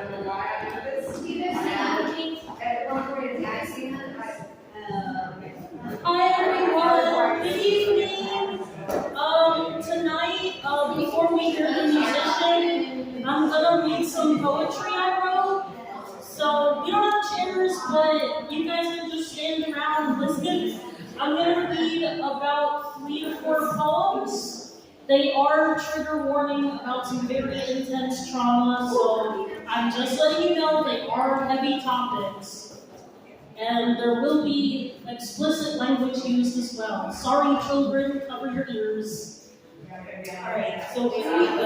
Hi everyone, good evening. Tonight, before we hear the musician, I'm gonna read some poetry I wrote. So you don't have chairs, but you guys can just stand around and listen. I'm gonna read about 3 to 4 poems. They are trigger warning about some very intense trauma, so I'm just letting you know they are heavy topics. And there will be explicit language used as well. Sorry, children, cover your ears. Alright, so here we go.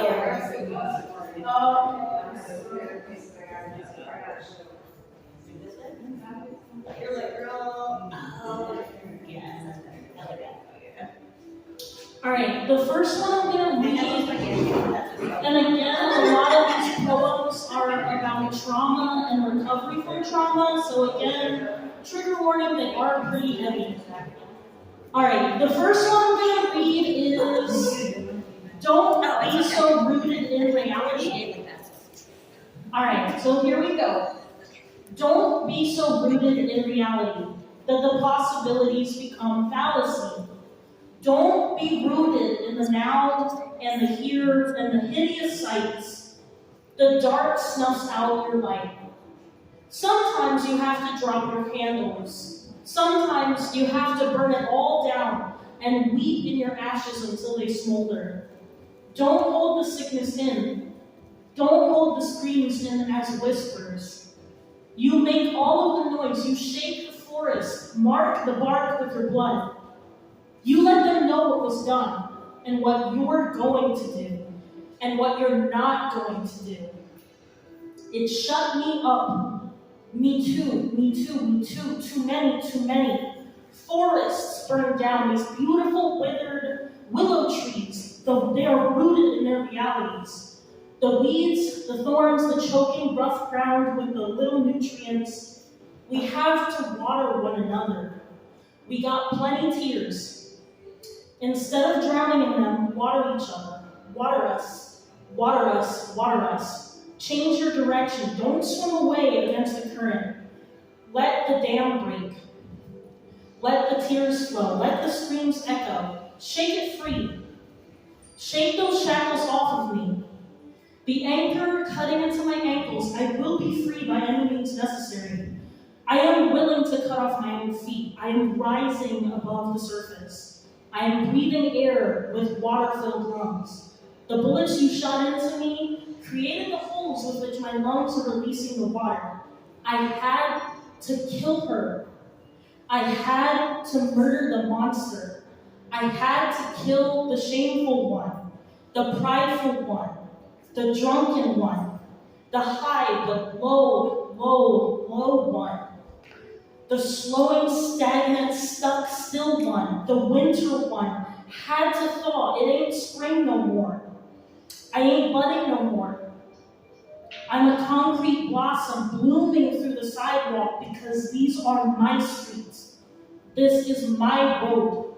You're like, girl. Yeah. Alright, the first one I'm going to read, and again, a lot of these poems are about trauma and recovery from trauma, so again, trigger warning, they are pretty heavy. Alright, the first one I'm going to read is Don't Be So Rooted in Reality. Alright, so here we go. Don't be so rooted in reality that the possibilities become fallacy. Don't be rooted in the now and the here and the hideous sights. The dark snuffs out your light. Sometimes you have to drop your candles. Sometimes you have to burn it all down and weep in your ashes until they smolder. Don't hold the sickness in. Don't hold the screams in as whispers. You make all of the noise. You shake the forest. Mark the bark with your blood. You let them know what was done and what you're going to do and what you're not going to do. It shut me up. Me too, me too, me too. Too many, too many. Forests burned down, these beautiful withered willow trees. They are rooted in their realities. The weeds, the thorns, the choking rough ground with the little nutrients. We have to water one another. We got plenty tears. Instead of drowning in them, water each other. Water us. Water us. Water us. Change your direction. Don't swim away against the current. Let the dam break. Let the tears flow. Let the screams echo. Shake it free. Shake those shackles off of me. The anchor cutting into my ankles. I will be free by any means necessary. I am willing to cut off my own feet. I am rising above the surface. I am breathing air with water-filled lungs. The bullets you shot into me created the holes with which my lungs are releasing the water. I had to kill her. I had to murder the monster. I had to kill the shameful one, the prideful one, the drunken one, the high, the low, low, low one. The slowing, stagnant, stuck, still one, the winter one, had to thaw. It ain't spring no more. I ain't budding no more. I'm a concrete blossom blooming through the sidewalk because these are my streets. This is my road.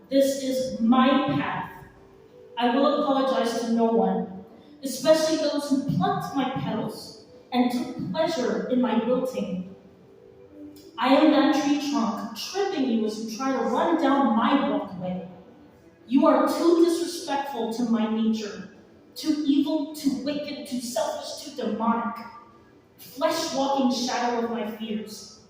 This is my path. I will apologize to no one, especially those who plucked my petals and took pleasure in my wilting. I am that tree trunk, tripping you as you try to run down my walkway. You are too disrespectful to my nature, too evil, too wicked, too selfish, too demonic. Flesh-walking shadow of my fears.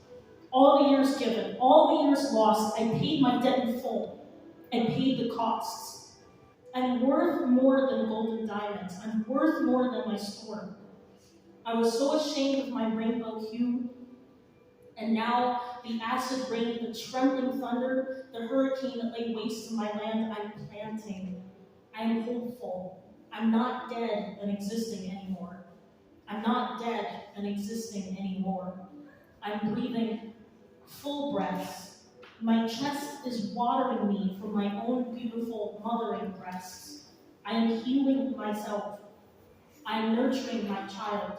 All the years given, all the years lost, I paid my debt in full. I paid the costs. I'm worth more than golden diamonds. I'm worth more than my scorn. I was so ashamed of my rainbow hue. And now, the acid rain, the trembling thunder, the hurricane that lay waste to my land, I'm planting. I am hopeful. I'm not dead and existing anymore. I'm not dead and existing anymore. I'm breathing full breaths. My chest is watering me from my own beautiful mothering breasts. I am healing myself. I am nurturing my child.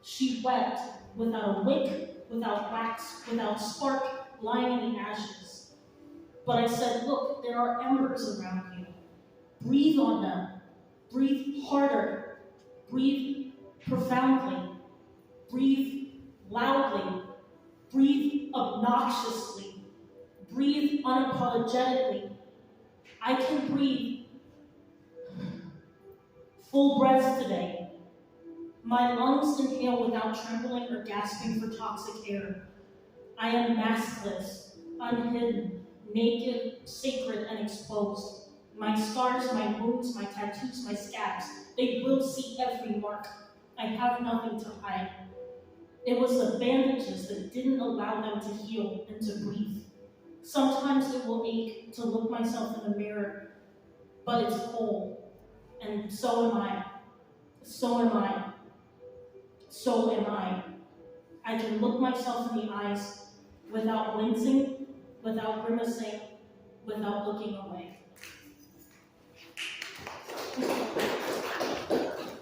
She wept without a wick, without wax, without spark, lying in the ashes. But I said, look, there are embers around you. Breathe on them. Breathe harder. Breathe profoundly. breathe loudly, breathe obnoxiously, breathe unapologetically. I can breathe full breaths today. My lungs inhale without trembling or gasping for toxic air. I am maskless, unhidden, naked, sacred, and exposed. My scars, my wounds, my tattoos, my scabs, they will see every mark. I have nothing to hide. It was the bandages that didn't allow them to heal and to breathe. Sometimes it will ache to look myself in the mirror, but it's whole. And so am I. So am I. So am I. I can look myself in the eyes without wincing, without grimacing, without looking away.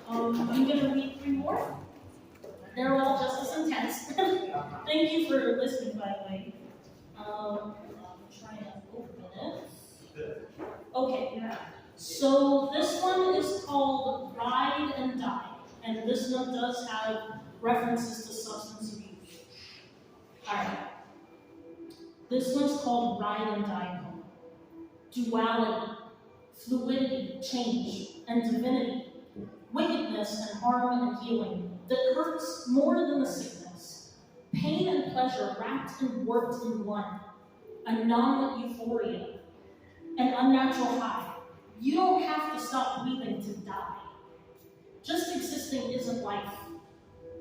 I'm going to read 3 more. They're all just as intense. Thank you for listening, by the way. I'm trying to open it. Okay, so this one is called Ride and Die, and this one does have references to substance abuse. Alright. This one's called Ride and Die poem. Duality, fluidity, change, and divinity, wickedness and harm and healing that hurts more than the sickness, pain and pleasure wrapped and warped in one, a numb euphoria, an unnatural high. You don't have to stop breathing to die. Just existing isn't life.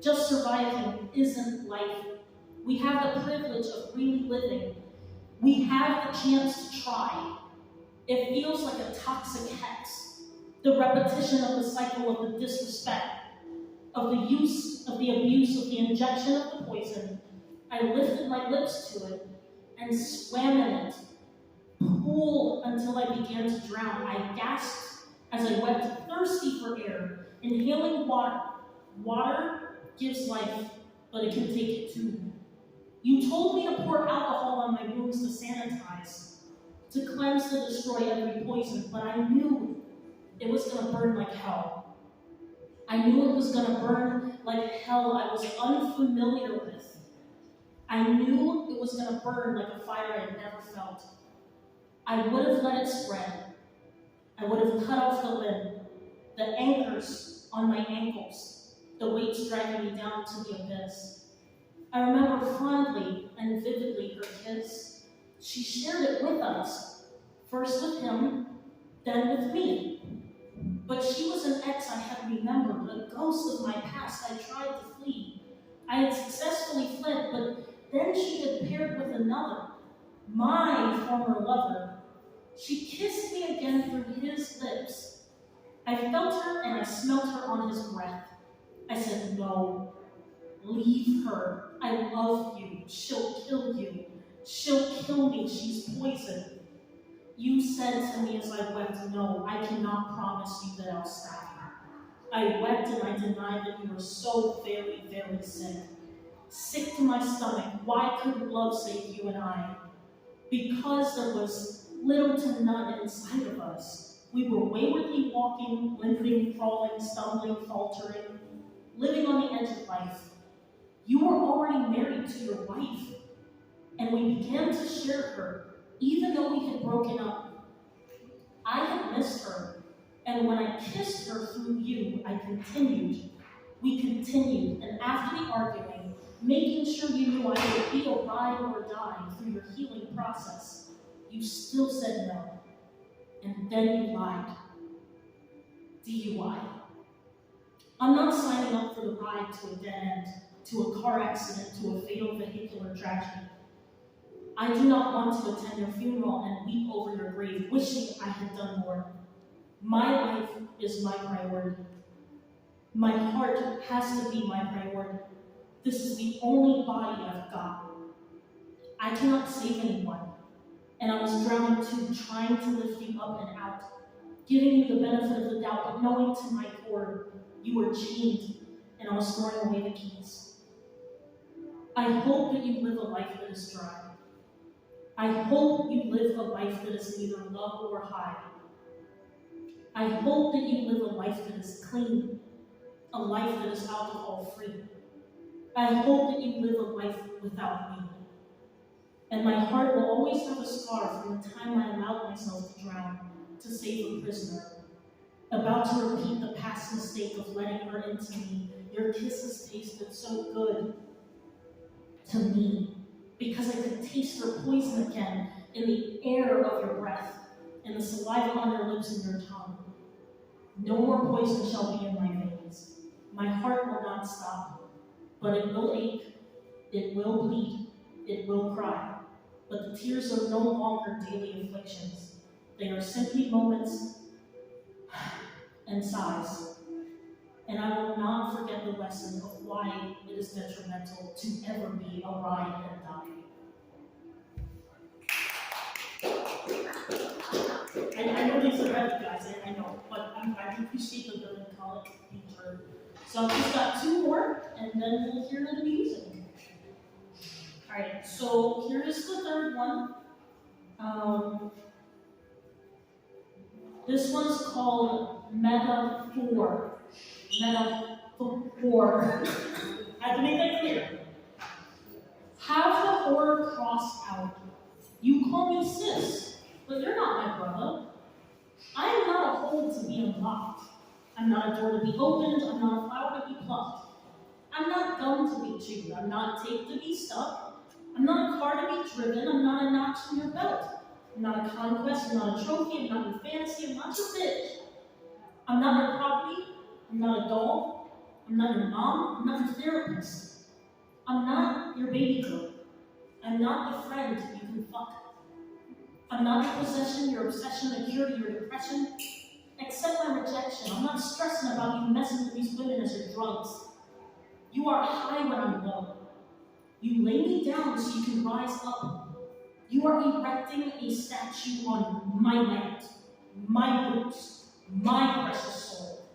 Just surviving isn't life. We have the privilege of really living. We have the chance to try. It feels like a toxic hex, the repetition of the cycle of the disrespect, of the use, of the abuse, of the injection of the poison. I lifted my lips to it and swam in it, pulled until I began to drown. I gasped as I wept, thirsty for air, inhaling water. Water gives life, but it can take it too. You told me to pour alcohol on my wounds to sanitize, to cleanse, to destroy every poison, but I knew it was going to burn like hell. I knew it was going to burn like hell I was unfamiliar with. I knew it was going to burn like a fire I had never felt. I would have let it spread. I would have cut off the limb, the anchors on my ankles, the weights dragging me down to the abyss. I remember fondly and vividly her kiss. She shared it with us, first with him, then with me. But she was an ex I had remembered, a ghost of my past I tried to flee. I had successfully fled, but then she had paired with another, my former lover. She kissed me again through his lips. I felt her and I smelt her on his breath. I said, no, leave her. I love you. She'll kill you. She'll kill me. She's poison. You said to me as I wept, no, I cannot promise you that I'll stop. I wept and I denied that you were so very, very sick. Sick to my stomach. Why couldn't love save you and I? Because there was little to none inside of us. We were waywardly walking, limping, crawling, stumbling, faltering, living on the edge of life. You were already married to your wife, and we began to share her, even though we had broken up. I had missed her, and when I kissed her through you, I continued. We continued, and after the arguing, making sure you knew I would be a ride or die through your healing process, you still said no, and then you lied. DUI. I'm not signing up for the ride to a dead end, to a car accident, to a fatal vehicular tragedy. I do not want to attend your funeral and weep over your grave, wishing I had done more. My life is my priority. My heart has to be my priority. This is the only body I've got. I cannot save anyone, and I was drowning too, trying to lift you up and out, giving you the benefit of the doubt, but knowing to my core you were chained, and I was throwing away the keys. I hope that you live a life that is dry. I hope you live a life that is neither low or high. I hope that you live a life that is clean, a life that is alcohol-free. I hope that you live a life without me. And my heart will always have a scar from the time I allowed myself to drown to save a prisoner. About to repeat the past mistake of letting her into me. Your kisses tasted so good to me because I could taste your poison again in the air of your breath, in the saliva on your lips and your tongue. No more poison shall be in my veins. My heart will not stop, but it will ache, it will bleed, it will cry. But the tears are no longer daily afflictions. They are simply moments and sighs. And I will not forget the lesson of why it is detrimental to ever be a ride and die. I know these are heavy, guys, I know, but I appreciate the ability to call it being heard. So I've just got two more, and then we'll hear the music. Alright, so here is the third one. This one's called Metaphor. Metaphor. I have to make that clear. Have the horror crossed out. You call me sis, but you're not my brother. I am not a hole to be unlocked. I'm not a door to be opened. I'm not a flower to be plucked. I'm not gum to be chewed. I'm not tape to be stuck. I'm not a car to be driven. I'm not a notch in your belt. I'm not a conquest. I'm not a trophy. I'm not your fantasy. I'm not your bitch. I'm not your property. I'm not a doll. I'm not your mom. I'm not your therapist. I'm not your baby girl. I'm not the friend you can fuck. I'm not your possession, your obsession, the cure to your depression. Accept my rejection. I'm not stressing about you messing with these women as your drugs. You are high when I'm low. You lay me down so you can rise up. You are erecting a statue on my land, my roots, my precious soul.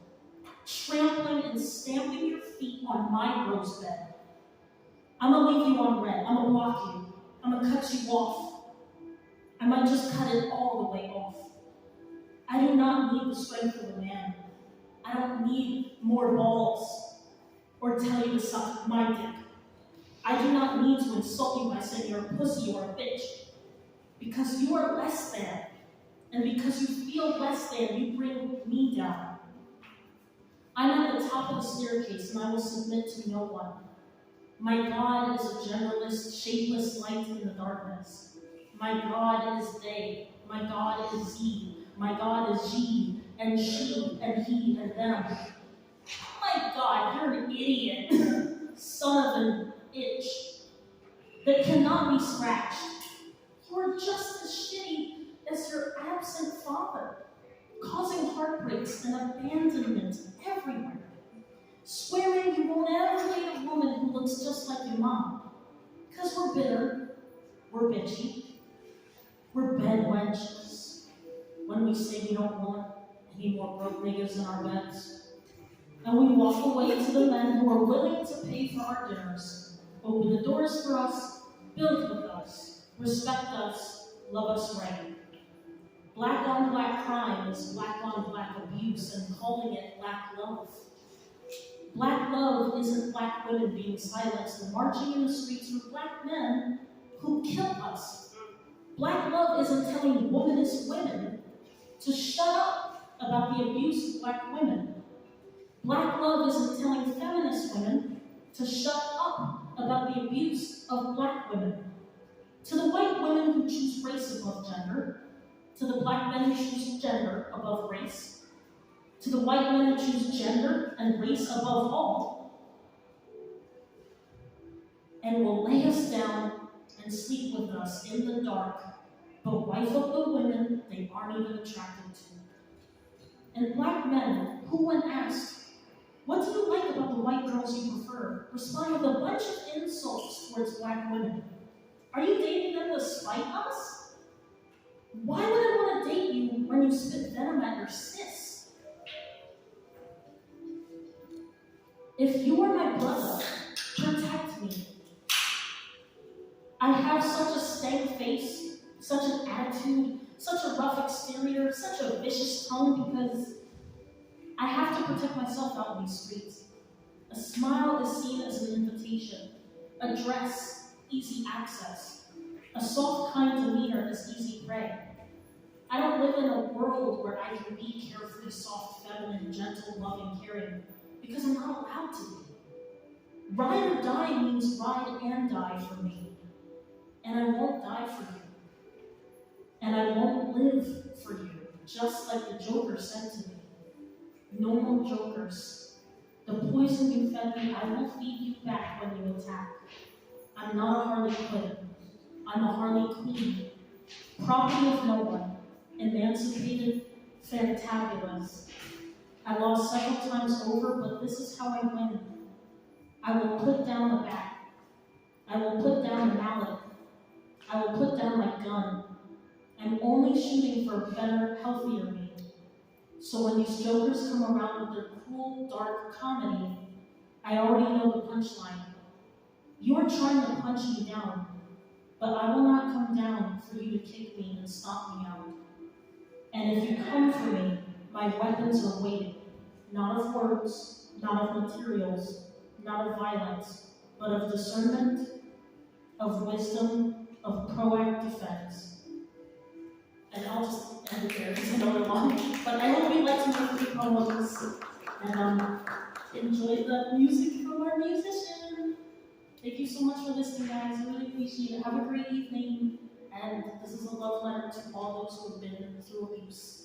Trampling and stamping your feet on my rose bed. I'm gonna leave you on red. I'm gonna block you. I'm gonna cut you off. I might just cut it all the way off. I do not need the strength of a man. I don't need more balls or tell you to suck my dick. I do not need to insult you by saying you're a pussy or a bitch. Because you are less than. And because you feel less than, you bring me down. I'm at the top of the staircase and I will submit to no one. My God is a genderless, shapeless light in the darkness. My God is they. My God is he. My God is ye, and she, and he, and them. My God, you're an idiot. Son of an itch that cannot be scratched. You are just as shitty as your absent father, causing heartbreaks and abandonment everywhere. Swearing you won't ever date a woman who looks just like your mom. Because we're bitter, we're bitchy, we're bed wenches. When we say we don't want any more broke niggas in our beds. And we walk away to the men who are willing to pay for our dinners, open the doors for us, build with us, respect us, love us right. Black on black crime is black on black abuse, and calling it black love. Black love isn't black women being silenced and marching in the streets with black men who kill us. Black love isn't telling womanist women to shut up about the abuse of black women. Black love isn't telling feminist women to shut up about the abuse of black women. To the white women who choose race above gender, to the black men who choose gender above race, to the white men who choose gender and race above all, and will lay us down and sleep with us in the dark, but wife up the women they aren't even attracted to. And black men who, when asked, what do you like about the white girls you prefer, respond with a bunch of insults towards black women. Are you dating them to spite us? Why would I want to date you when you spit venom at your sis? If you are my brother, protect me. I have such a stank face, such an attitude, such a rough exterior, such a vicious tone because I have to protect myself out in these streets. A smile is seen as an invitation sophistication. A dress, easy access. A soft, kind demeanor is easy prey. I don't live in a world where I can be carefree, soft, feminine, gentle, loving, caring, because I'm not allowed to be. Ride or die means ride and die for me. And I won't die for you. And I won't live for you, just like the Joker said to me. No more jokers. The poison you fed me, I will feed you back when you attack. I'm not a Harley Quinn. I'm a Harley Queen. Property of no one. Emancipated, fantabulous. I lost several times over, but this is how I win. I will put down the bat. I will put down the mallet. I will put down my gun. I'm only shooting for a better, healthier me. So when these jokers come around with their cruel, dark comedy, I already know the punchline. You are trying to punch me down, but I will not come down for you to kick me and stomp me out. And if you come for me, my weapons are weighted, not of words, not of materials, not of violence, but of discernment, of wisdom, of proactive defense. And I'll just end it there because I know we're long. But I hope you like some of the poems and enjoy the music from our musician. Thank you so much for listening, guys. I really appreciate it. Have a great evening. And this is a love letter to all those who have been through abuse.